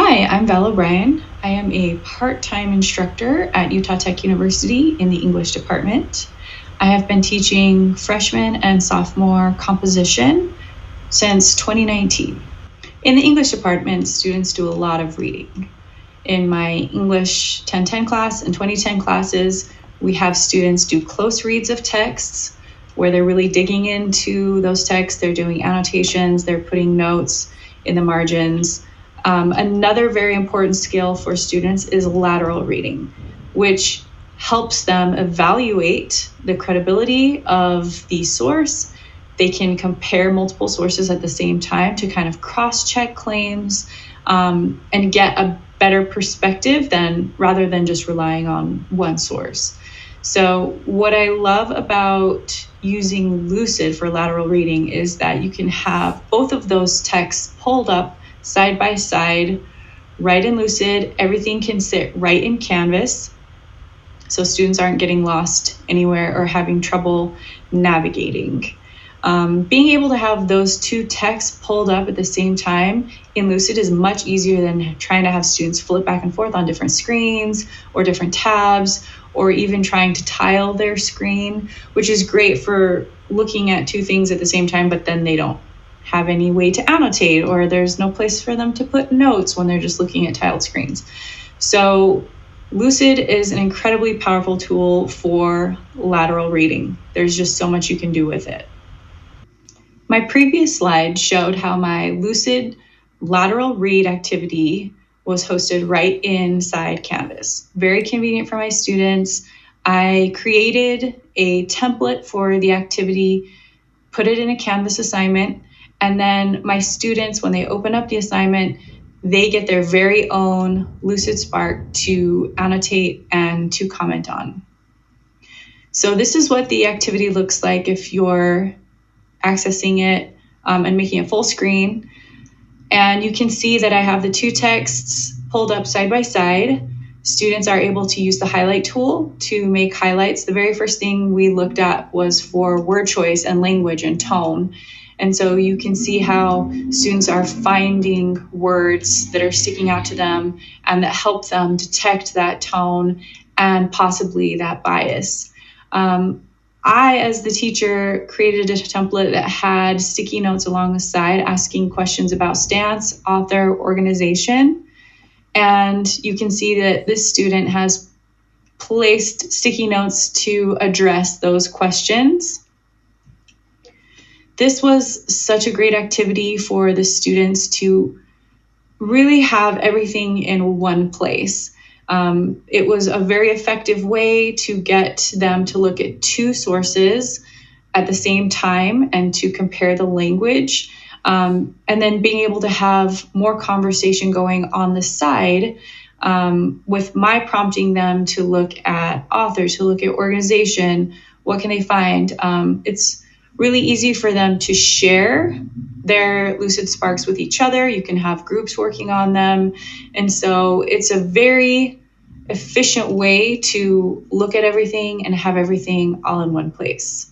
Hi, I'm Val O'Brien. I am a part-time instructor at Utah Tech University in the English department. I have been teaching freshman and sophomore composition since 2019. In the English department, students do a lot of reading. In my English 1010 class and 2010 classes, we have students do close reads of texts where they're really digging into those texts. They're doing annotations, they're putting notes in the margins. Another very important skill for students is lateral reading, which helps them evaluate the credibility of the source. They can compare multiple sources at the same time to kind of cross-check claims and get a better perspective rather than just relying on one source. So what I love about using Lucid for lateral reading is that you can have both of those texts pulled up side by side, right in Lucid. Everything can sit right in Canvas, so students aren't getting lost anywhere or having trouble navigating. Being able to have those two texts pulled up at the same time in Lucid is much easier than trying to have students flip back and forth on different screens or different tabs, or even trying to tile their screen, which is great for looking at two things at the same time, but then they don't have any way to annotate, or there's no place for them to put notes when they're just looking at tiled screens. So Lucid is an incredibly powerful tool for lateral reading. There's just so much you can do with it. My previous slide showed how my Lucid lateral read activity was hosted right inside Canvas. Very convenient for my students. I created a template for the activity, put it in a Canvas assignment, and then my students, when they open up the assignment, they get their very own Lucid Spark to annotate and to comment on. So this is what the activity looks like if you're accessing it and making it full screen. And you can see that I have the two texts pulled up side by side. Students are able to use the highlight tool to make highlights. The very first thing we looked at was for word choice and language and tone. And so you can see how students are finding words that are sticking out to them and that help them detect that tone and possibly that bias. I, as the teacher, created a template that had sticky notes along the side asking questions about stance, author, organization. And you can see that this student has placed sticky notes to address those questions. This was such a great activity for the students to really have everything in one place. It was a very effective way to get them to look at two sources at the same time and to compare the language. And then being able to have more conversation going on the side with my prompting them to look at author, to look at organization, what can they find? It's really easy for them to share their Lucid Sparks with each other. You can have groups working on them. And so it's a very efficient way to look at everything and have everything all in one place.